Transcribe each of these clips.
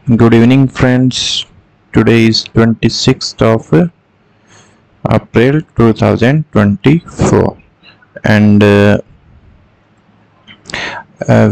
Good evening, friends. Today is 26th of April 2024, and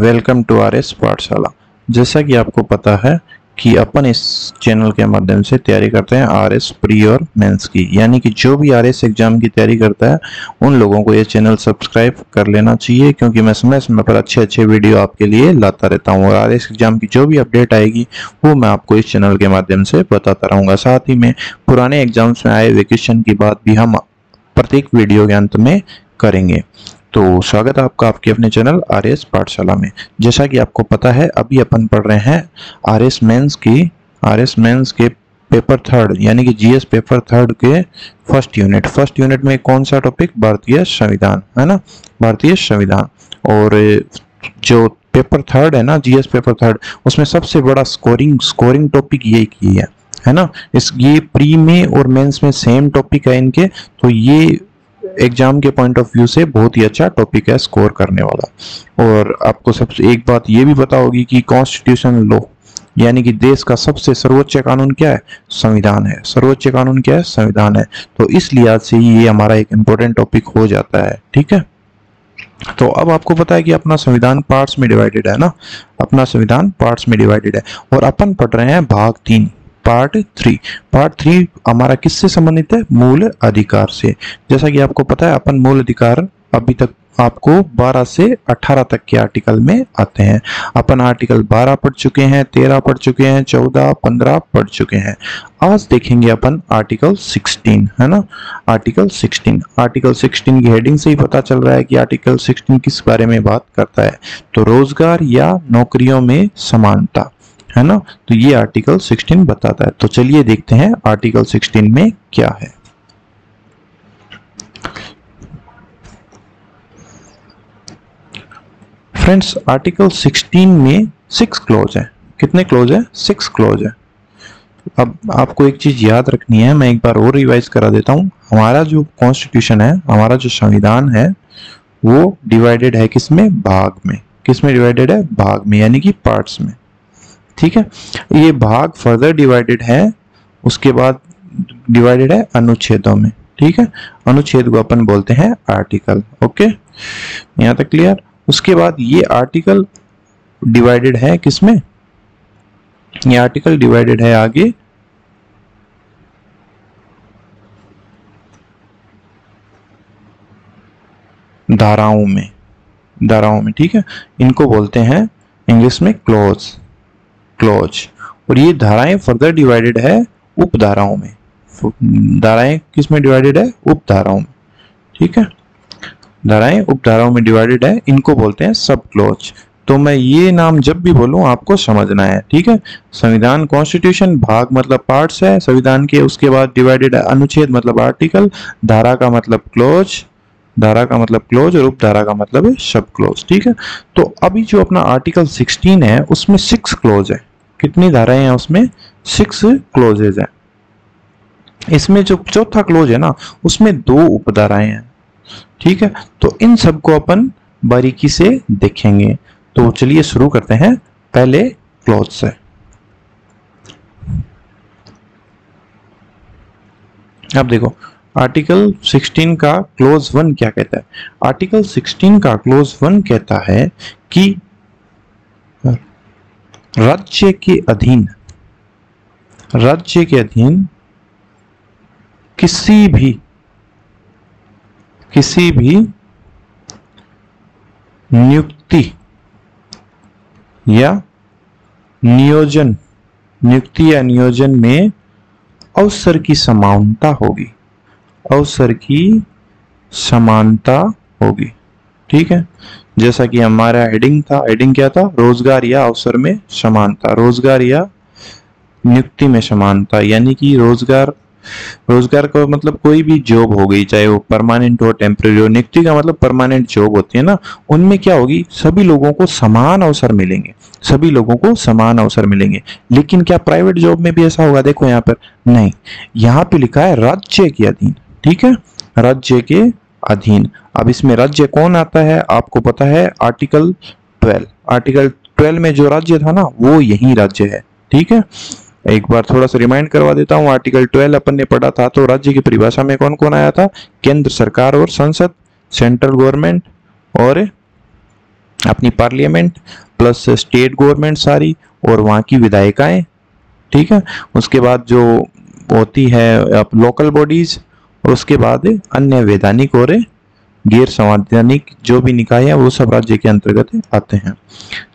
welcome to RS Pathshala. जैसा कि आपको पता है कि अपन इस चैनल के माध्यम से तैयारी करते हैं RS प्री और मेंस की, यानी कि जो भी RS एग्जाम की तैयारी करता है उन लोगों को ये चैनल सब्सक्राइब कर लेना चाहिए, क्योंकि मैं समय समय पर अच्छे वीडियो आपके लिए लाता रहता हूँ और RS एग्जाम की जो भी अपडेट आएगी वो मैं आपको इस चैनल के माध्यम से बताता रहूँगा। साथ ही में पुराने एग्जाम्स में आए वेकेशन की बात भी हम प्रत्येक वीडियो के अंत में करेंगे। तो स्वागत है आपका आपके अपने चैनल RS पाठशाला में। जैसा कि आपको पता है अभी अपन पढ़ रहे हैं RS मेंस के पेपर थर्ड यानी कि GS पेपर थर्ड के फर्स्ट यूनिट में कौन सा टॉपिक? भारतीय संविधान, है ना, भारतीय संविधान। और जो पेपर थर्ड है ना, GS पेपर थर्ड, उसमें सबसे बड़ा स्कोरिंग टॉपिक यही है ना। ये प्री में और मेंस में सेम टॉपिक है इनके, तो ये एग्जाम के पॉइंट ऑफ व्यू से बहुत ही अच्छा टॉपिक है स्कोर करने वाला। और आपको सबसे एक बात ये भी पता होगी कि कॉन्स्टिट्यूशन लॉ यानी कि देश का सबसे सर्वोच्च कानून क्या है? संविधान है। सर्वोच्च कानून क्या है? संविधान है। तो इस लिहाज से ये हमारा एक इम्पोर्टेंट टॉपिक हो जाता है, ठीक है। तो अब आपको पता है कि अपना संविधान पार्ट्स में डिवाइडेड है ना, अपना संविधान पार्ट्स में डिवाइडेड है और अपन पढ़ रहे हैं भाग 3 पार्ट 3 हमारा किससे संबंधित है? मूल अधिकार से। जैसा कि आपको पता है अपन मूल अधिकार अभी तक आपको 12 से 18 तक के आर्टिकल में आते हैं। अपन आर्टिकल 12 पढ़ चुके हैं, 13 पढ़ चुके हैं, 14, 15 पढ़ चुके हैं। आज देखेंगे अपन आर्टिकल 16, है ना। आर्टिकल 16 की हेडिंग से ही पता चल रहा है कि आर्टिकल 16 किस बारे में बात करता है। तो रोजगार या नौकरियों में समानता, है ना, तो ये आर्टिकल 16 बताता है। तो चलिए देखते हैं आर्टिकल 16 में क्या है। फ्रेंड्स, आर्टिकल 16 में 6 क्लॉज है। कितने क्लॉज है? 6 क्लॉज है। अब आपको एक चीज याद रखनी है, मैं एक बार और रिवाइज करा देता हूं। हमारा जो कॉन्स्टिट्यूशन है, हमारा जो संविधान है, वो डिवाइडेड है किसमें? भाग में। किसमें डिवाइडेड है? भाग में, यानी कि पार्ट्स में, ठीक है। ये भाग फर्दर डिवाइडेड है, उसके बाद डिवाइडेड है अनुच्छेदों में, ठीक है। अनुच्छेद को अपन बोलते हैं आर्टिकल। ओके, यहां तक क्लियर। उसके बाद ये आर्टिकल डिवाइडेड है किसमें? ये आर्टिकल डिवाइडेड है आगे धाराओं में, ठीक है। इनको बोलते हैं इंग्लिश में क्लॉज। और ये धाराएं फर्दर डिवाइडेड है उपधाराओं में। धाराएं किस में डिवाइडेड है? उपधाराओं में, ठीक है। धाराएं उपधाराओं में डिवाइडेड है, इनको बोलते हैं सब क्लॉज। तो मैं ये नाम जब भी बोलूं आपको समझना है, ठीक है। संविधान कॉन्स्टिट्यूशन, भाग मतलब पार्ट्स है संविधान के, उसके बाद डिवाइडेड है अनुच्छेद मतलब आर्टिकल, धारा का मतलब क्लॉज और उपधारा का मतलब है सब क्लॉज, ठीक है। तो अभी जो अपना आर्टिकल 16 है उसमें 6 क्लॉज है। कितनी धाराएं हैं उसमें? 6 क्लॉजेज हैं। इसमें जो चौथा क्लॉज है ना, उसमें 2 उपधाराएं हैं, ठीक है। तो इन सबको अपन बारीकी से देखेंगे। तो चलिए शुरू करते हैं पहले क्लॉज से। अब देखो आर्टिकल 16 का क्लॉज 1 क्या कहता है? आर्टिकल 16 का क्लॉज 1 कहता है कि राज्य के अधीन किसी भी नियुक्ति या नियोजन में अवसर की समानता होगी, ठीक है। जैसा कि हमारा हेडिंग क्या था? रोजगार या अवसर में समानता, रोजगार या नियुक्ति में समानता, यानी कि रोजगार का मतलब कोई भी जॉब हो गई, चाहे वो परमानेंट हो टेम्परेरी हो। नियुक्ति का मतलब परमानेंट जॉब होती है ना, उनमें क्या होगी? सभी लोगों को समान अवसर मिलेंगे। लेकिन क्या प्राइवेट जॉब में भी ऐसा होगा? देखो यहाँ पर नहीं, यहाँ पे लिखा है राज्य के अधीन, ठीक है, राज्य के अधीन। अब इसमें राज्य कौन आता है? आपको पता है आर्टिकल 12 में जो राज्य था ना, वो यही राज्य है, ठीक है, एक बार थोड़ा सा रिमाइंड करवा देता हूँ। आर्टिकल 12 अपन ने पढ़ा था, तो राज्य की परिभाषा में कौन कौन आया था? केंद्र सरकार और संसद, सेंट्रल गवर्नमेंट और अपनी पार्लियामेंट प्लस स्टेट गवर्नमेंट सारी और वहाँ की विधायिकाएं, ठीक है। उसके बाद जो होती है लोकल बॉडीज, और उसके बाद अन्य वैधानिक और गैर संवैधानिक जो भी निकाय है वो सब राज्य के अंतर्गत आते हैं।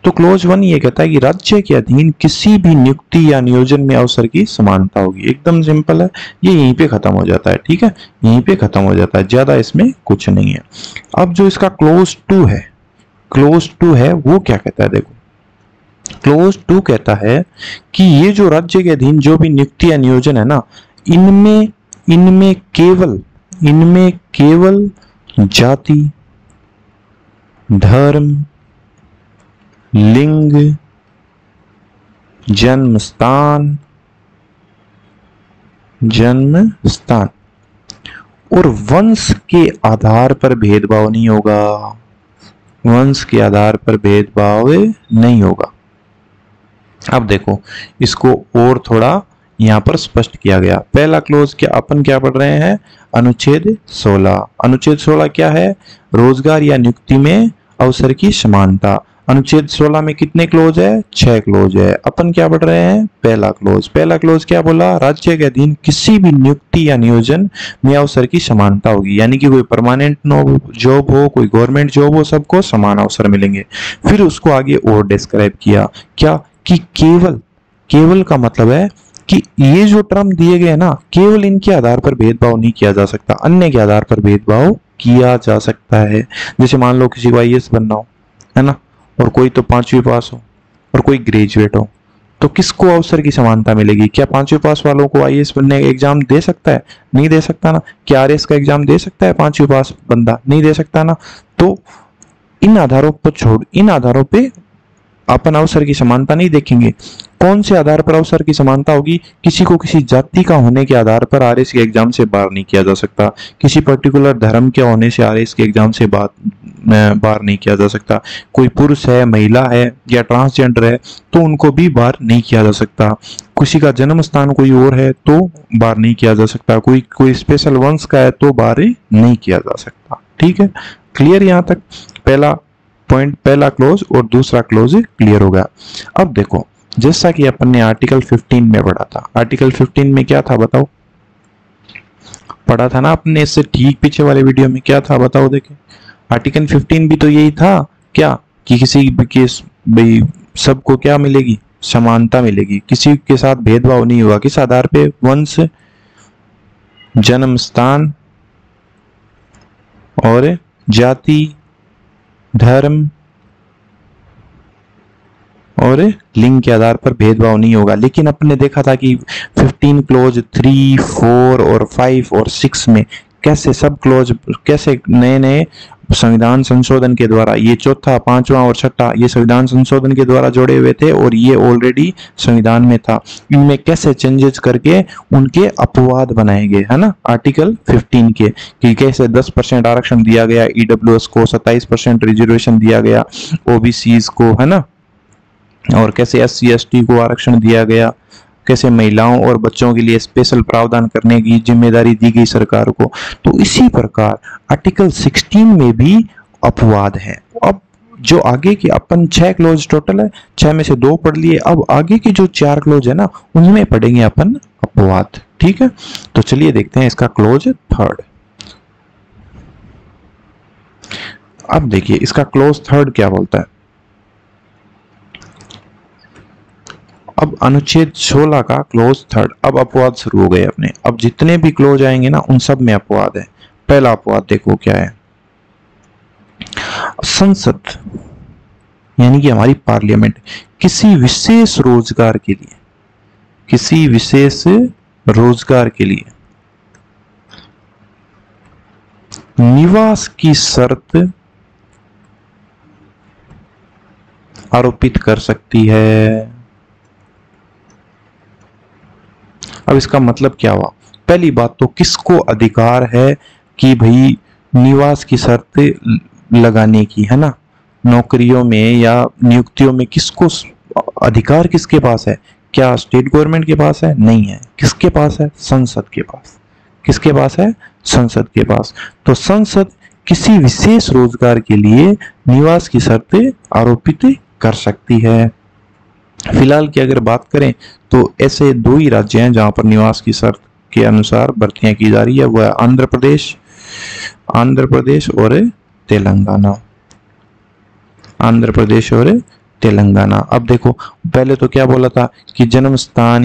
तो क्लोज 1 ये कहता है कि राज्य के अधीन किसी भी नियुक्ति या नियोजन में अवसर की समानता होगी। एकदम सिंपल है, ये यहीं पे खत्म हो जाता है, ठीक है, यहीं पे खत्म हो जाता है, ज्यादा इसमें कुछ नहीं है। अब जो इसका क्लोज 2 है, क्लोज 2 है वो क्या कहता है? देखो, क्लोज 2 कहता है कि ये जो राज्य के अधीन जो भी नियुक्ति या नियोजन है ना, इनमें केवल जाति, धर्म, लिंग, जन्म स्थान और वंश के आधार पर भेदभाव नहीं होगा। वंश के आधार पर भेदभाव नहीं होगा। अब देखो, इसको और थोड़ा यहां पर स्पष्ट किया गया। पहला क्लोज क्या अपन क्या पढ़ रहे हैं? अनुच्छेद 16। अनुच्छेद 16 क्या है? रोजगार या नियुक्ति में अवसर की समानता। अनुच्छेद 16 में कितने क्लोज है? 6 क्लोज है। अपन क्या पढ़ रहे हैं? पहला क्लोज। पहला क्लोज क्या बोला? राज्य के अधीन किसी भी नियुक्ति या नियोजन में अवसर की समानता होगी, यानी कि कोई परमानेंट जॉब हो, कोई गवर्नमेंट जॉब हो, सबको समान अवसर मिलेंगे। फिर उसको आगे और डिस्क्राइब किया क्या कि केवल का मतलब है कि ये जो टर्म दिए गए ना, केवल इनके आधार पर भेदभाव नहीं किया जा सकता, अन्य के आधार पर भेदभाव किया जा सकता है। जैसे मान लो किसी को आईएएस बनना हो, है ना, और कोई तो 5वीं पास हो और कोई ग्रेजुएट हो, तो किसको अवसर की समानता मिलेगी? क्या 5वीं पास वालों को आईएएस बनने का एग्जाम दे सकता है? नहीं दे सकता ना। क्या आरएएस का एग्जाम दे सकता है 5वीं पास बंदा? नहीं दे सकता ना। तो इन आधारों पे अपन अवसर की समानता नहीं देखेंगे। कौन से आधार पर अवसर की समानता होगी? किसी को किसी जाति का होने के आधार पर आरएएस के एग्जाम से बाहर नहीं किया जा सकता, किसी पर्टिकुलर धर्म के होने से आरएएस के एग्जाम से बाहर नहीं किया जा सकता, कोई पुरुष है, महिला है या ट्रांसजेंडर है तो उनको भी बाहर नहीं किया जा सकता, किसी का जन्म स्थान कोई और है तो बाहर नहीं किया जा सकता, कोई स्पेशल वंश का है तो बाहर नहीं किया जा सकता। ठीक है, क्लियर यहाँ तक? पहला पॉइंट, पहला क्लोज और दूसरा क्लोज क्लियर हो गया। अब देखो, जैसा कि अपन ने आर्टिकल 15 में पढ़ा था, आर्टिकल 15 में क्या था बताओ? पढ़ा था ना अपने, इससे ठीक पीछे वाले वीडियो में क्या था बताओ? देखे, आर्टिकल 15 भी तो यही था क्या कि किसी केस भाई सबको क्या मिलेगी? समानता मिलेगी, किसी के साथ भेदभाव नहीं हुआ। किस आधार पे? वंश, जन्म स्थान और जाति, धर्म और लिंग के आधार पर भेदभाव नहीं होगा। लेकिन अपने देखा था कि 15 क्लोज 3, 4 और 5 और 6 में कैसे सब क्लोज, कैसे नए नए संविधान संशोधन के द्वारा, ये चौथा, पांचवा और छठा ये संविधान संशोधन के द्वारा जोड़े हुए थे और ये ऑलरेडी संविधान में था। इनमें कैसे चेंजेस करके उनके अपवाद बनाए गए, है ना, आर्टिकल 15 के, कि कैसे 10% आरक्षण दिया गया ईडब्ल्यूएस को, 27% रिजर्वेशन दिया गया ओबीसीज को, है ना, और कैसे SC ST को आरक्षण दिया गया, कैसे महिलाओं और बच्चों के लिए स्पेशल प्रावधान करने की जिम्मेदारी दी गई सरकार को। तो इसी प्रकार आर्टिकल 16 में भी अपवाद है। अब जो आगे के अपन 6 क्लोज टोटल है, 6 में से 2 पढ़ लिए, अब आगे के जो 4 क्लोज है ना उनमें पढ़ेंगे अपन अपवाद। ठीक है, तो चलिए देखते हैं इसका क्लोज 3rd। अब देखिए इसका क्लोज 3rd क्या बोलता है। अब अनुच्छेद 16 का क्लोज 3rd, अब अपवाद शुरू हो गए अपने। अब जितने भी क्लोज आएंगे ना उन सब में अपवाद है। पहला अपवाद देखो क्या है, संसद यानी कि हमारी पार्लियामेंट किसी विशेष रोजगार के लिए निवास की शर्त आरोपित कर सकती है। अब इसका मतलब क्या हुआ? पहली बात तो किसको अधिकार है कि भाई निवास की शर्त लगाने की, है ना, नौकरियों में या नियुक्तियों में किसको अधिकार, किसके पास है? क्या स्टेट गवर्नमेंट के पास है? नहीं है। किसके पास है? संसद के पास। किसके पास है? संसद के पास। तो संसद किसी विशेष रोजगार के लिए निवास की शर्त आरोपित कर सकती है। फिलहाल की अगर बात करें तो ऐसे दो ही राज्य हैं जहां पर निवास की शर्त के अनुसार भर्तियां की जा रही है, वह आंध्र प्रदेश और तेलंगाना। आंध्र प्रदेश और तेलंगाना। अब देखो, पहले तो क्या बोला था कि जन्म स्थान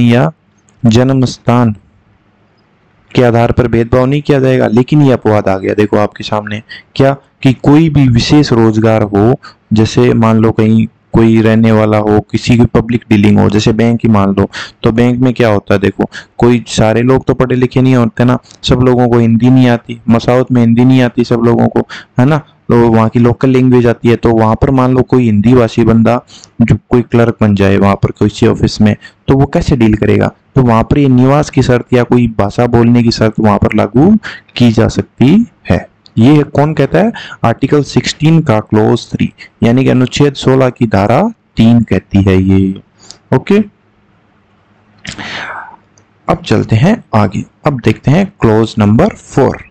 के आधार पर भेदभाव नहीं किया जाएगा, लेकिन ये अपवाद आ गया। देखो आपके सामने क्या, कि कोई भी विशेष रोजगार हो, जैसे मान लो कहीं कोई रहने वाला हो, किसी की पब्लिक डीलिंग हो, जैसे बैंक ही मान लो, तो बैंक में क्या होता है, देखो कोई सारे लोग तो पढ़े लिखे नहीं होते ना, सब लोगों को हिंदी नहीं आती, मसावत में हिंदी नहीं आती सब लोगों को, है ना, तो वहाँ की लोकल लैंग्वेज आती है। तो वहां पर मान लो कोई हिंदी भाषी बंदा जो कोई क्लर्क बन जाए वहां पर किसी ऑफिस में, तो वो कैसे डील करेगा? तो वहां पर ये निवास की शर्त या कोई भाषा बोलने की शर्त वहां पर लागू की जा सकती है। ये कौन कहता है? आर्टिकल 16 का क्लोज 3 यानी कि अनुच्छेद 16 की धारा 3 कहती है ये। ओके, अब चलते हैं आगे। अब देखते हैं क्लोज नंबर 4।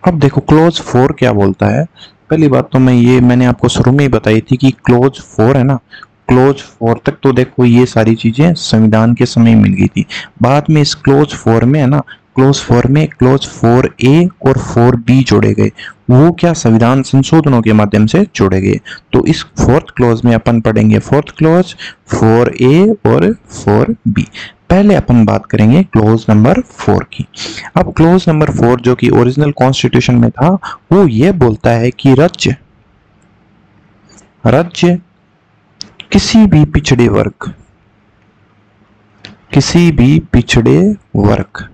अब देखो क्लोज 4 क्या बोलता है। पहली बात तो मैंने आपको शुरू में ही बताई थी कि क्लोज 4 है ना, क्लोज 4 तक तो देखो ये सारी चीजें संविधान के समय मिल गई थी। बाद में इस क्लोज 4 में है ना, क्लोज 4 में क्लोज 4A और 4B जोड़े गए। वो क्या, संविधान संशोधनों के माध्यम से जोड़े गए। तो इस 4th क्लोज में अपन पढ़ेंगे 4th क्लोज, 4A और 4B। पहले अपन बात करेंगे क्लोज नंबर 4 की। अब क्लोज नंबर 4 जो कि ओरिजिनल कॉन्स्टिट्यूशन में था, वो ये बोलता है कि राज्य किसी भी पिछड़े वर्ग,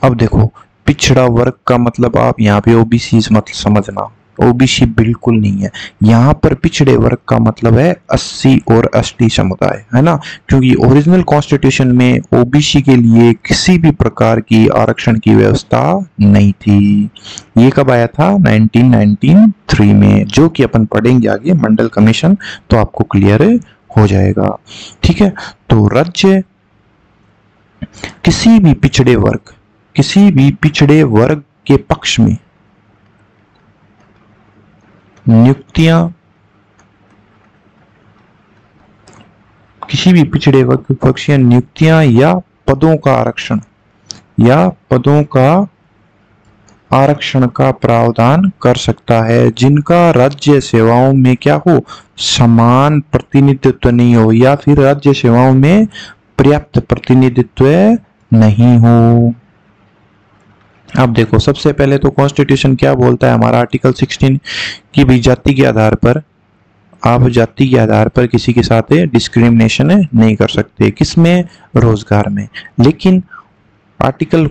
अब देखो पिछड़ा वर्ग का मतलब आप यहाँ पे ओबीसी मत समझना, ओबीसी बिल्कुल नहीं है यहाँ पर। पिछड़े वर्ग का मतलब है 80 और एसटी समुदाय, है ना, क्योंकि ओरिजिनल कॉन्स्टिट्यूशन में ओबीसी के लिए किसी भी प्रकार की आरक्षण की व्यवस्था नहीं थी। ये कब आया था? 1993 में, जो कि अपन पढ़ेंगे आगे मंडल कमीशन, तो आपको क्लियर हो जाएगा। ठीक है, तो राज्य किसी भी पिछड़े वर्ग के पक्ष में नियुक्तियां, किसी भी पिछड़े वर्ग के पक्ष नियुक्तियां या पदों का आरक्षण का प्रावधान कर सकता है, जिनका राज्य सेवाओं में क्या हो, समान प्रतिनिधित्व नहीं हो, या फिर राज्य सेवाओं में पर्याप्त प्रतिनिधित्व नहीं हो। अब देखो सबसे पहले तो कॉन्स्टिट्यूशन क्या बोलता है हमारा, आर्टिकल 16 की भी जाति के आधार पर, आप जाति के आधार पर किसी के साथ डिस्क्रिमिनेशन नहीं कर सकते, किसमें? रोजगार में। लेकिन आर्टिकल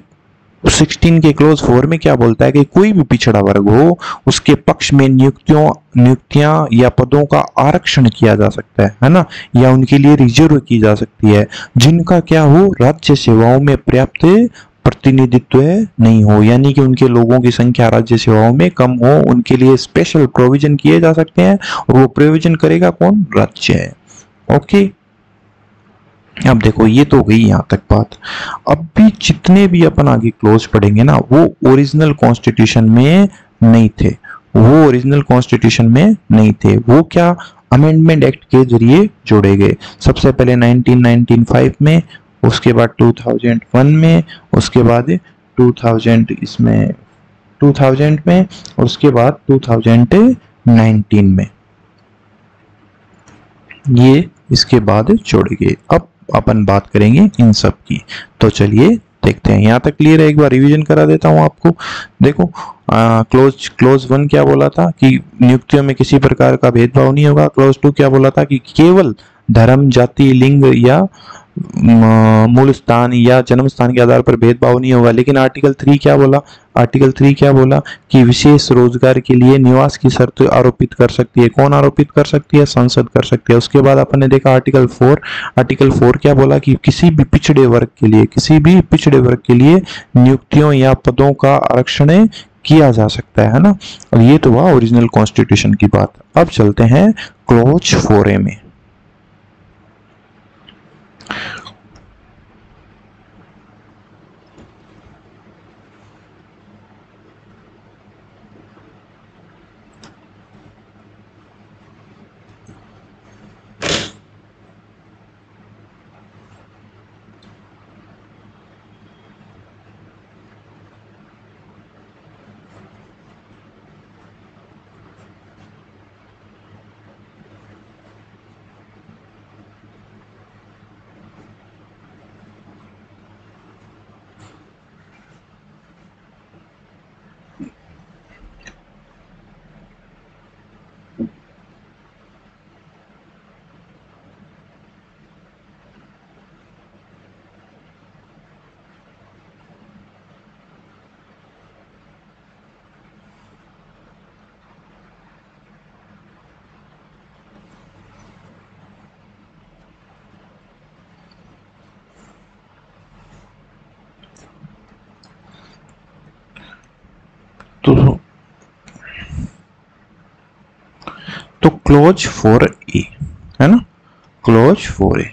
16 के क्लोज 4 में क्या बोलता है कि कोई भी पिछड़ा वर्ग हो, उसके पक्ष में नियुक्तियां या पदों का आरक्षण किया जा सकता है ना, या उनके लिए रिजर्व की जा सकती है, जिनका क्या हो, राज्य सेवाओं में पर्याप्त प्रतिनिधित्व नहीं हो, यानी कि उनके लोगों की संख्या राज्य सेवाओं में कम हो, उनके लिए स्पेशल प्रोविजन किए जा सकते हैं, और वो प्रोविजन करेगा कौन? राज्य है। ओके, अब देखो ये तो गई यहां तक बात। अब भी जितने भी अपन आगे क्लोज पढ़ेंगे ना, वो ओरिजिनल कॉन्स्टिट्यूशन में नहीं थे, वो क्या, अमेंडमेंट एक्ट के जरिए जोड़े गए। सबसे पहले 1995 में, उसके बाद 2001 में, उसके बाद 2000 में, और उसके बाद 2019 में, ये इसके बाद जोड़े गए। अब अपन बात करेंगे इन सब की, तो चलिए देखते हैं। यहाँ तक क्लियर है? एक बार रिवीजन करा देता हूँ आपको। देखो क्लोज 1 क्या बोला था कि नियुक्तियों में किसी प्रकार का भेदभाव नहीं होगा। क्लोज 2 क्या बोला था कि केवल धर्म, जाति, लिंग या मूल स्थान या जन्म स्थान के आधार पर भेदभाव नहीं होगा। लेकिन आर्टिकल 3 क्या बोला कि विशेष रोजगार के लिए निवास की शर्त आरोपित कर सकती है। कौन आरोपित कर सकती है? संसद कर सकती है। उसके बाद अपन ने देखा आर्टिकल 4 क्या बोला कि किसी भी पिछड़े वर्ग के लिए नियुक्तियों या पदों का आरक्षण किया जा सकता है ना। और ये तो हुआ ओरिजिनल कॉन्स्टिट्यूशन की बात। अब चलते हैं क्लॉज 4A में। तो क्लॉज 4A है ना, क्लॉज 4A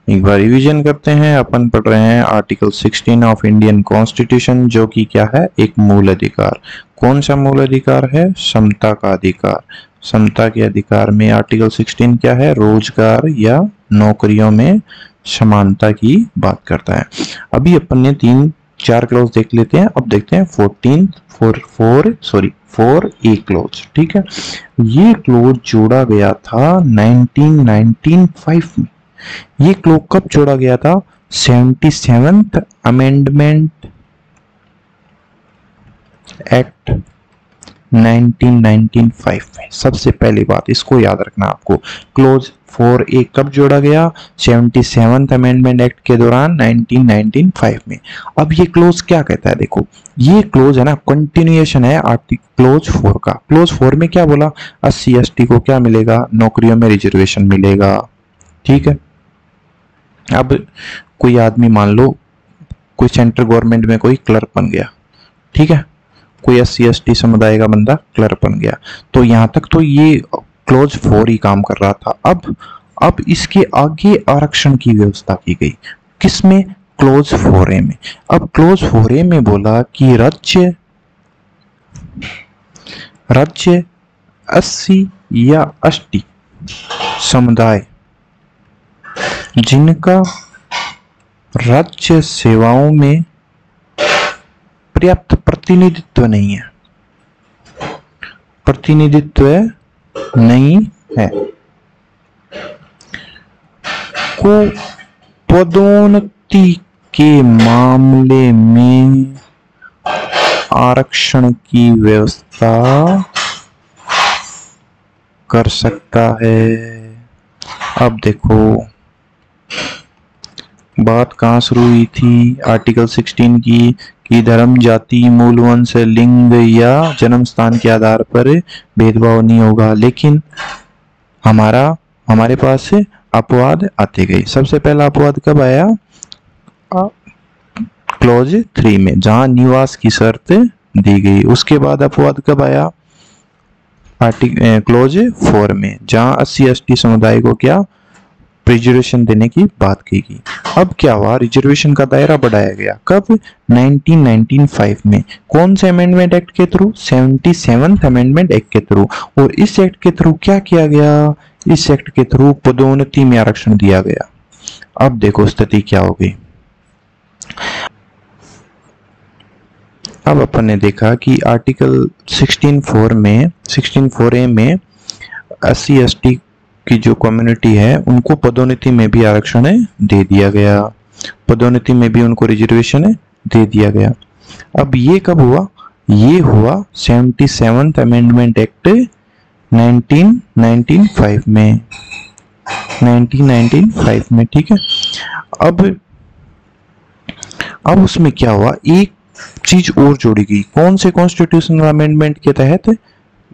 एक बार रिवीजन करते हैं। अपन पढ़ रहे हैं आर्टिकल 16 ऑफ इंडियन कॉन्स्टिट्यूशन, जो कि क्या है, एक मूल अधिकार। कौन सा मूल अधिकार है? समता का अधिकार। समता के अधिकार में आर्टिकल 16 क्या है? रोजगार या नौकरियों में समानता की बात करता है। अभी अपन ने 3-4 क्लॉज देख लेते हैं। अब देखते हैं 4A क्लॉज। ठीक है, ये क्लॉज जोड़ा गया था 1995 में। ये क्लॉज कब जोड़ा गया था? 77th अमेंडमेंट एक्ट 1995 में। सबसे पहली बात इसको याद रखना आपको, क्लॉज 4A कब जोड़ा गया? 77th अमेंडमेंट एक्ट के दौरान 1995 में। अब ये क्लॉज क्या कहता है? देखो, ये क्लॉज है ना, कंटिन्यूएशन है क्लॉज 4 का। क्लॉज 4 में क्या बोला? SC/ST को क्या मिलेगा? नौकरियों में रिजर्वेशन मिलेगा। ठीक है, अब कोई आदमी मान लो कोई सेंट्रल गवर्नमेंट में कोई क्लर्क बन गया, ठीक है, कोई SC/ST समुदाय का बंदा क्लर्क बन गया, तो यहां तक तो ये क्लॉज 4 ही काम कर रहा था। अब इसके आगे आरक्षण की व्यवस्था की गई। किसमें? क्लॉज 4A में। अब क्लॉज 4A में बोला कि राज्य SC या ST समुदाय जिनका राज्य सेवाओं में पर्याप्त प्रतिनिधित्व नहीं है, को पदोन्नति के मामले में आरक्षण की व्यवस्था कर सकता है। अब देखो बात कहाँ शुरू हुई थी? आर्टिकल 16 की, कि धर्म, जाति, मूल वंश, लिंग या जन्म स्थान के आधार पर भेदभाव नहीं होगा। लेकिन हमारे पास अपवाद आते गए। सबसे पहला अपवाद कब आया? क्लॉज 3 में, जहां निवास की शर्त दी गई। उसके बाद अपवाद कब आया? क्लॉज 4 में, जहां SC/ST समुदाय को क्या रिजर्वेशन देने की बात की गई। अब क्या हुआ? रिजर्वेशन का दायरा बढ़ाया गया। कब? 1995 में। कौन से अमेंडमेंट एक्ट के थ्रू? 77th अमेंडमेंट एक्ट के थ्रू। और इस एक्ट के थ्रू क्या किया गया? इस एक्ट के थ्रू पदोन्नति में आरक्षण दिया गया। अब देखो स्थिति क्या हो गई। अब अपन ने देखा कि आर्टिकल 16(4)A में SC/ST की जो कम्युनिटी है उनको पदोन्नति में भी आरक्षण दे दिया गया, पदोन्नति में भी उनको रिजर्वेशन दे दिया गया। अब ये कब हुआ? ये हुआ 77th अमेंडमेंट एक्ट 1995 में। ठीक है, अब उसमें क्या हुआ? एक चीज और जोड़ी गई। कौन से कॉन्स्टिट्यूशनल अमेंडमेंट के तहत?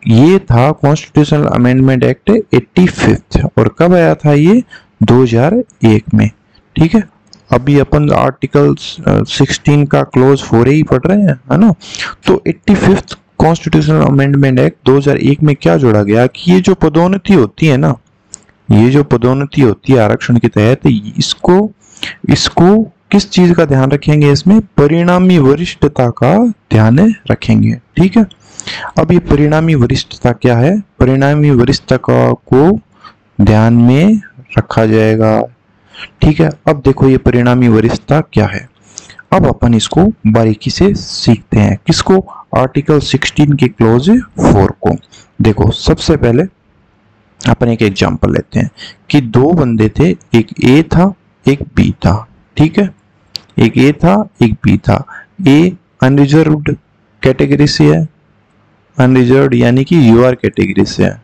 ये था कॉन्स्टिट्यूशनल अमेंडमेंट एक्ट 85। और कब आया था ये? 2001 में। ठीक है, अभी अपन आर्टिकल 16 का क्लॉज 4A ही पढ़ रहे हैं, है ना। तो 85 कॉन्स्टिट्यूशनल अमेंडमेंट एक्ट 2001 में क्या जोड़ा गया कि ये जो पदोन्नति होती है ना, ये जो पदोन्नति होती है आरक्षण के तहत, इसको किस चीज का ध्यान रखेंगे, इसमें परिणामी वरिष्ठता का ध्यान रखेंगे। ठीक है, अब ये परिणामी वरिष्ठता क्या है, परिणामी वरिष्ठता को ध्यान में रखा जाएगा। ठीक है, अब देखो ये परिणामी वरिष्ठता क्या है, अब अपन इसको बारीकी से सीखते हैं। किसको, आर्टिकल 16 के क्लॉज 4 को। देखो सबसे पहले अपन एक एग्जांपल लेते हैं कि दो बंदे थे, एक ए था एक बी था। ठीक है, एक ए था एक बी था। ए अनरिजर्व्ड कैटेगरी से है, अनरिजर्व्ड यानी कि यूआर कैटेगरी से है,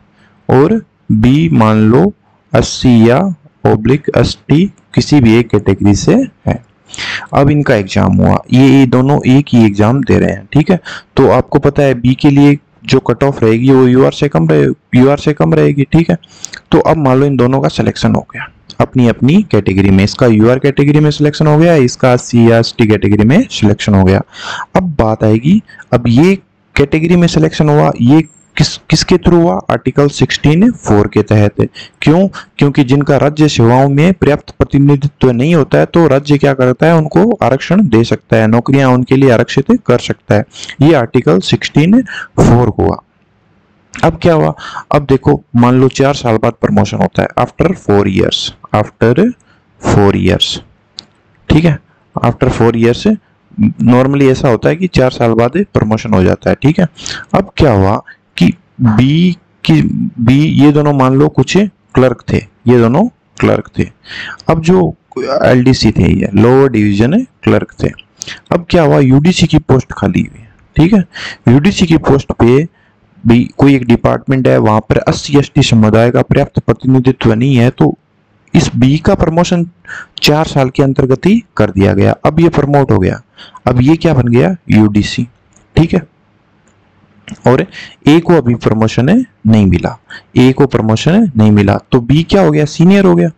और बी मान लो 80 या /80 किसी भी एक कैटेगरी से है। अब इनका एग्जाम हुआ, ये दोनों एक ही एग्जाम दे रहे हैं। ठीक है, तो आपको पता है बी के लिए जो कट ऑफ रहेगी वो यूआर से कम रहेगी। ठीक है, तो अब मान लो इन दोनों का सिलेक्शन हो गया अपनी अपनी कैटेगरी में, इसका यूआर कैटेगरी में सिलेक्शन हो गया, इसका 80 या 80 कैटेगरी में सिलेक्शन हो गया। अब बात आएगी, अब ये कैटेगरी में सिलेक्शन हुआ, ये किसके थ्रू हुआ, आर्टिकल 16(4) के तहत। क्यों, क्योंकि जिनका राज्य सेवाओं में पर्याप्त प्रतिनिधित्व नहीं होता है तो राज्य क्या करता है, उनको आरक्षण दे सकता है, नौकरियां उनके लिए आरक्षित कर सकता है। ये आर्टिकल 16(4) हुआ। अब क्या हुआ, अब देखो मान लो 4 साल बाद प्रमोशन होता है, आफ्टर 4 इयर्स। ठीक है, आफ्टर 4 इयर्स नॉर्मली ऐसा होता है कि 4 साल बाद प्रमोशन हो जाता है। ठीक है, अब क्या हुआ कि बी ये दोनों मान लो कुछ क्लर्क थे, ये दोनों क्लर्क थे। अब जो एलडीसी थे, ये लोअर डिवीजन क्लर्क थे। अब क्या हुआ, यूडीसी की पोस्ट खाली हुई है। ठीक है, यूडीसी की पोस्ट पे भी कोई एक डिपार्टमेंट है, वहां पर 80-80 समुदाय का पर्याप्त प्रतिनिधित्व नहीं है, तो इस बी का प्रमोशन 4 साल के अंतर्गत ही कर दिया गया। अब ये प्रमोट हो गया, अब ये क्या बन गया, यूडीसी। ठीक है, और ए को अभी प्रमोशन नहीं मिला, ए को प्रमोशन नहीं मिला, तो बी क्या हो गया, सीनियर हो गया।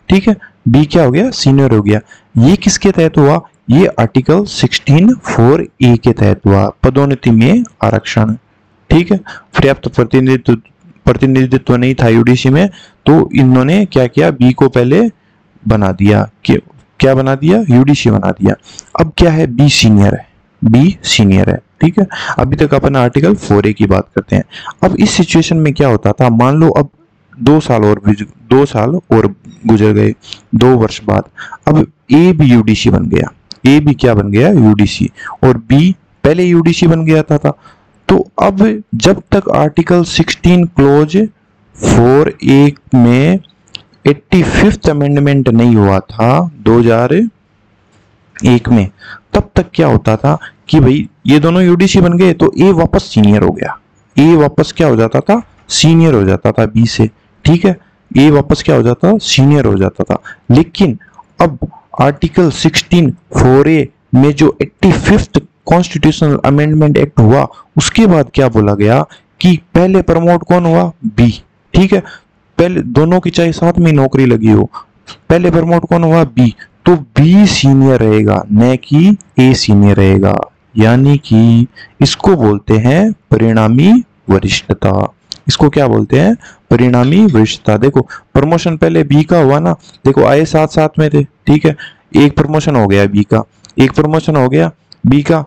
ठीक है, बी क्या हो गया, सीनियर हो गया। ये किसके तहत हुआ, ये आर्टिकल 16(4)(a) के तहत हुआ, पदोन्नति में आरक्षण। ठीक है, पर्याप्त प्रतिनिधित्व नहीं था यूडीसी में, तो इन्होंने क्या किया, बी को पहले बना दिया, क्या बना दिया, यूडीसी बना दिया। अब क्या है, बी सीनियर है। ठीक है, अभी तक अपन आर्टिकल 4(a) की बात करते हैं। अब इस सिचुएशन में क्या होता था, मान लो अब 2 साल और गुजर गए, 2 वर्ष बाद अब ए भी यूडीसी बन गया, ए भी क्या बन गया, यूडीसी, और बी पहले यूडीसी बन गया था। तो अब जब तक आर्टिकल 16 क्लॉज 4(a) में 85th अमेंडमेंट नहीं हुआ था 2001 में, तब तक क्या होता था कि भाई ये दोनों यूडीसी बन गए तो ए वापस सीनियर हो गया, ए वापस क्या हो जाता था, सीनियर हो जाता था बी से। ठीक है, ए वापस क्या हो जाता, सीनियर हो जाता था। लेकिन अब आर्टिकल 16(4)(a) में जो 85th कॉन्स्टिट्यूशनल अमेंडमेंट एक्ट हुआ, उसके बाद क्या बोला गया कि पहले प्रमोट कौन हुआ, बी। ठीक है, पहले दोनों की चाहे साथ में नौकरी लगी हो, पहले प्रमोट कौन हुआ, बी, तो बी सीनियर रहेगा, न कि ए सीनियर रहेगा। यानी कि इसको बोलते हैं परिणामी वरिष्ठता। इसको क्या बोलते हैं, परिणामी वरिष्ठता। देखो प्रमोशन पहले बी का हुआ ना, देखो आए साथ में थे। ठीक है, एक प्रमोशन हो गया बी का, एक प्रमोशन हो गया बी का,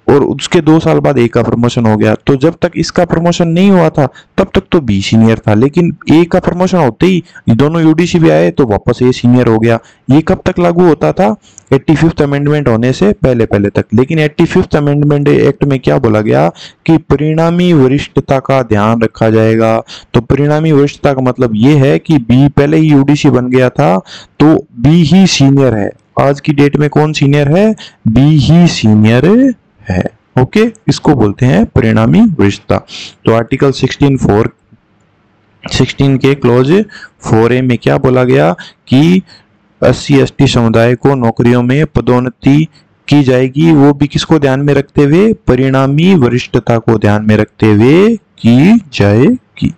और उसके 2 साल बाद ए का प्रमोशन हो गया। तो जब तक इसका प्रमोशन नहीं हुआ था तब तक तो बी सीनियर था, लेकिन ए का प्रमोशन होते ही दोनों यूडीसी भी आए तो वापस ए सीनियर हो गया। ये कब तक लागू होता था, 85th अमेंडमेंट होने से पहले तक। लेकिन 85th अमेंडमेंट एक्ट में क्या बोला गया कि परिणामी वरिष्ठता का ध्यान रखा जाएगा। तो परिणामी वरिष्ठता का मतलब ये है कि बी पहले ही यूडीसी बन गया था तो बी ही सीनियर है। आज की डेट में कौन सीनियर है, बी ही सीनियर है। ओके, इसको बोलते हैं परिणामी वरिष्ठता। तो आर्टिकल 16 के क्लॉज 4(a) में क्या बोला गया कि 80-80 समुदाय को नौकरियों में पदोन्नति की जाएगी, वो भी किसको ध्यान में रखते हुए, परिणामी वरिष्ठता को ध्यान में रखते हुए की जाएगी।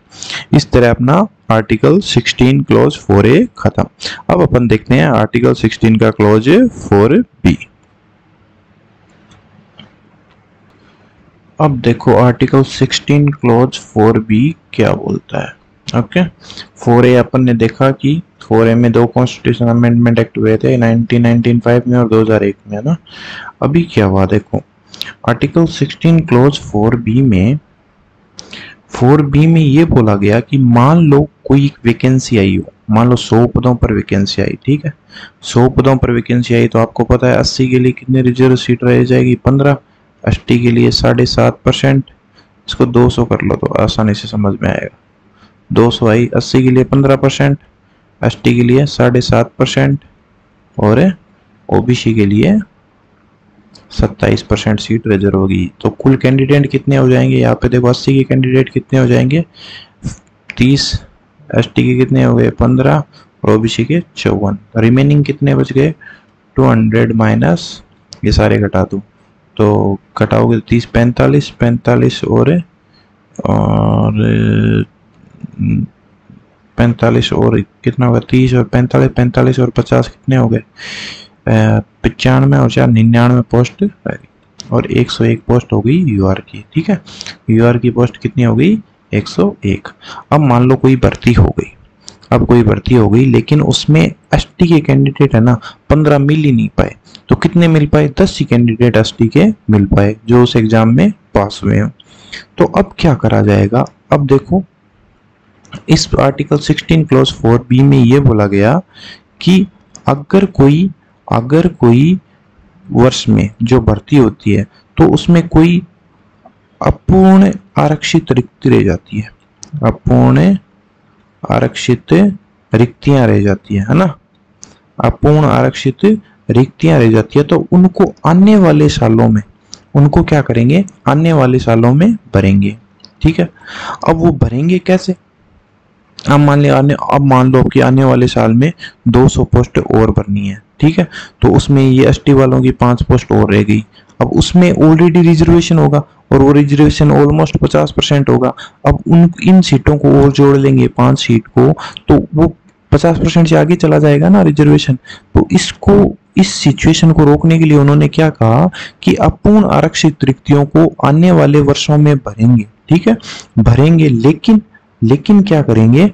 इस तरह अपना आर्टिकल 16 क्लॉज 4(a) खत्म। अब अपन देखते हैं आर्टिकल 16 का क्लॉज 4(b)। अब देखो आर्टिकल 16 क्लॉज 4B क्या बोलता है। ओके, 4A अपन ने देखा कि 4A में दो कॉन्स्टिट्यूशन अमेंडमेंट एक्ट हुए थे 1995 में और 2001 में, है ना। अभी क्या हुआ देखो, आर्टिकल 16 क्लॉज 4B में ये बोला गया कि मान लो कोई वैकेंसी आई हो, मान लो 100 पदों पर वैकेंसी आई, ठीक है, 100 पदों पर वैकेंसी आई तो आपको पता है 80 के लिए कितने रिजर्व सीट रह जाएगी, 15, एसटी के लिए 7.5%, इसको 200 कर लो तो आसानी से समझ में आएगा। 200 आई, 80 के लिए 15%, एसटी के लिए 7.5% और ओबीसी के लिए 27% सीट रिजर्व होगी। तो कुल कैंडिडेट कितने हो जाएंगे, यहाँ पे देखो 80 के कैंडिडेट कितने हो जाएंगे 30, एसटी के कितने हो गए 15 और ओबीसी के 54, रिमेनिंग कितने बच गए 200 माइनस ये सारे घटा दूं तो घटाओगे 30 45 और 45 और कितना होगा 30 और 45 और 50 कितने हो गए 95 और 99 पोस्ट और 101 पोस्ट हो गई यूआर की, ठीक है। यूआर की पोस्ट कितनी हो गई 101। अब मान लो कोई भर्ती हो गई, अब कोई भर्ती हो गई लेकिन उसमें एसटी के कैंडिडेट है ना 15 मिल ही नहीं पाए, तो कितने मिल पाए 10 ही कैंडिडेट एसटी के मिल पाए जो उस एग्जाम में पास हुए हैं। तो अब क्या करा जाएगा, अब देखो इस आर्टिकल 16 क्लॉज 4B में ये बोला गया कि अगर कोई वर्ष में जो भर्ती होती है तो उसमें कोई अपूर्ण आरक्षित रिक्ति रह जाती है, अपूर्ण आरक्षित रिक्तियां रह जाती है ना, अपूर्ण आरक्षित रिक्तियां रह जाती है, तो उनको आने वाले सालों में उनको क्या करेंगे, आने वाले सालों में भरेंगे, ठीक है। अब वो भरेंगे कैसे, अब मान लो कि आने वाले साल में 200 पोस्ट और भरनी है, ठीक है, तो उसमें ये एसटी वालों की 5 पोस्ट और रह गई। अब उसमें ऑलरेडी रिजर्वेशन होगा और वो रिजर्वेशन ऑलमोस्ट 50% होगा। अब इन सीटों को और जोड़ लेंगे 5 सीट को तो वो 50% से आगे चला जाएगा ना रिजर्वेशन। तो इस सिचुएशन को रोकने के लिए उन्होंने क्या कहा कि अपूर्ण आरक्षित रिक्तियों को आने वाले वर्षों में भरेंगे, ठीक है, भरेंगे, लेकिन क्या करेंगे,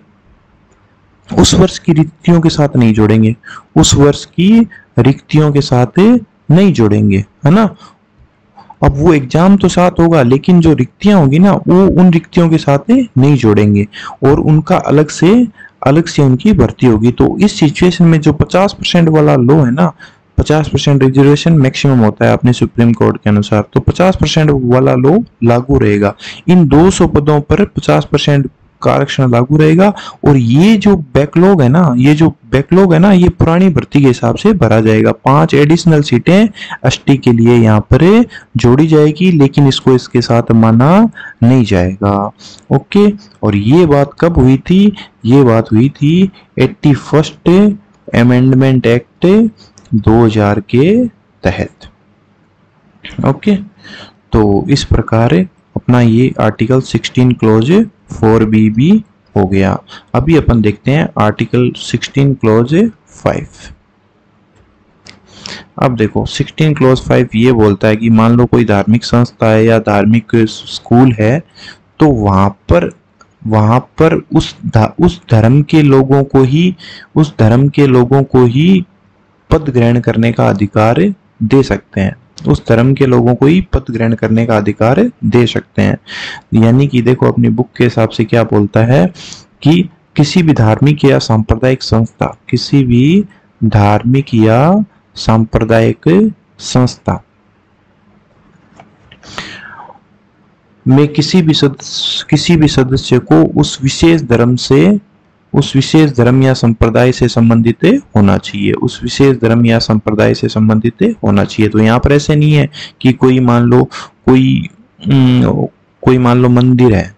उस वर्ष की रिक्तियों के साथ नहीं जोड़ेंगे, उस वर्ष की रिक्तियों के साथ नहीं जोड़ेंगे, है ना। अब वो एग्जाम तो साथ होगा लेकिन जो रिक्तियां होगी ना वो उन रिक्तियों के साथ नहीं जोड़ेंगे और उनका अलग से उनकी भर्ती होगी। तो इस सिचुएशन में जो 50% वाला लो है ना, 50% रिजर्वेशन मैक्सिमम होता है अपने सुप्रीम कोर्ट के अनुसार, तो 50% वाला लो लागू रहेगा। इन 200 पदों पर 50% का आरक्षण लागू रहेगा और ये जो बैकलॉग है ना ये पुरानी भर्ती के हिसाब से भरा जाएगा। 5 एडिशनल सीटें एसटी के लिए यहाँ पर जोड़ी जाएगी लेकिन इसको इसके साथ माना नहीं जाएगा। ओके, और ये बात कब हुई थी, ये बात हुई थी 81st अमेंडमेंट एक्ट 2000 के तहत। ओके, तो इस प्रकार अपना ये आर्टिकल 16 क्लॉज 4B भी हो गया। अभी अपन देखते हैं आर्टिकल 16 क्लॉज 5। अब देखो 16 क्लॉज 5 ये बोलता है कि मान लो कोई धार्मिक संस्था है या धार्मिक स्कूल है तो वहां पर उस धर्म के लोगों को ही पद ग्रहण करने का अधिकार दे सकते हैं, उस धर्म के लोगों को ही पद ग्रहण करने का अधिकार दे सकते हैं। यानी कि देखो अपनी बुक के हिसाब से क्या बोलता है कि किसी भी धार्मिक या सांप्रदायिक संस्था में किसी भी सदस्य को उस विशेष धर्म या संप्रदाय से संबंधित होना चाहिए, उस विशेष धर्म या संप्रदाय से संबंधित होना चाहिए। तो यहाँ पर ऐसे नहीं है कि कोई मान लो मंदिर है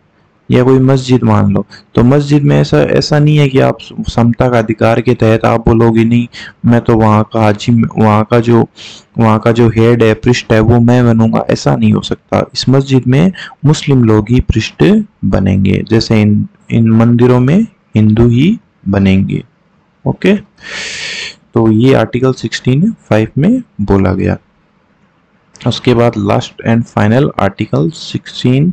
या कोई मस्जिद मान लो, तो मस्जिद में ऐसा नहीं है कि आप समता का अधिकार के तहत आप बोलोगे नहीं मैं तो वहाँ का हाजी, वहाँ का जो हेड है, पृष्ठ है, वो मैं बनूंगा, ऐसा नहीं हो सकता। इस मस्जिद में मुस्लिम लोग ही पृष्ठ बनेंगे, जैसे इन मंदिरों में हिंदू ही बनेंगे। ओके, तो ये आर्टिकल 16(5) में बोला गया। उसके बाद last and final article 16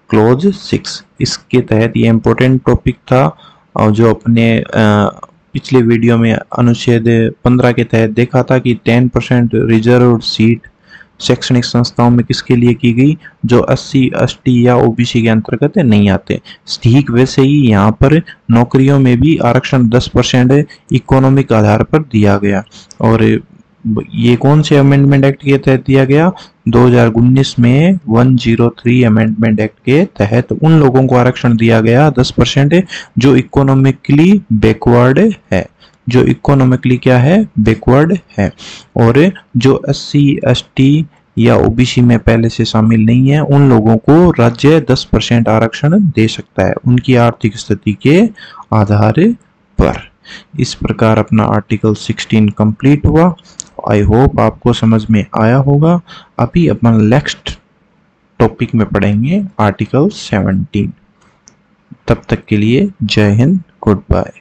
close 6, इसके तहत ये इम्पोर्टेंट टॉपिक था और जो अपने पिछले वीडियो में अनुच्छेद 15 के तहत देखा था कि 10% रिजर्व सीट शैक्षणिक संस्थाओं में किसके लिए की गई, जो 80, ST या OBC के अंतर्गत नहीं आते। ठीक वैसे ही यहाँ पर नौकरियों में भी आरक्षण 10% इकोनॉमिक आधार पर दिया गया। और ये कौन से अमेंडमेंट एक्ट के तहत दिया गया, 2019 में 103 अमेंडमेंट एक्ट के तहत उन लोगों को आरक्षण दिया गया 10% जो इकोनॉमिकली बैकवर्ड है, जो इकोनॉमिकली क्या है, बैकवर्ड है। और जो SC, ST या OBC में पहले से शामिल नहीं है उन लोगों को राज्य 10% आरक्षण दे सकता है उनकी आर्थिक स्थिति के आधार पर। इस प्रकार अपना आर्टिकल 16 कंप्लीट हुआ। आई होप आपको समझ में आया होगा। अभी अपन नेक्स्ट टॉपिक में पढ़ेंगे आर्टिकल 17। तब तक के लिए जय हिंद, गुड बाय।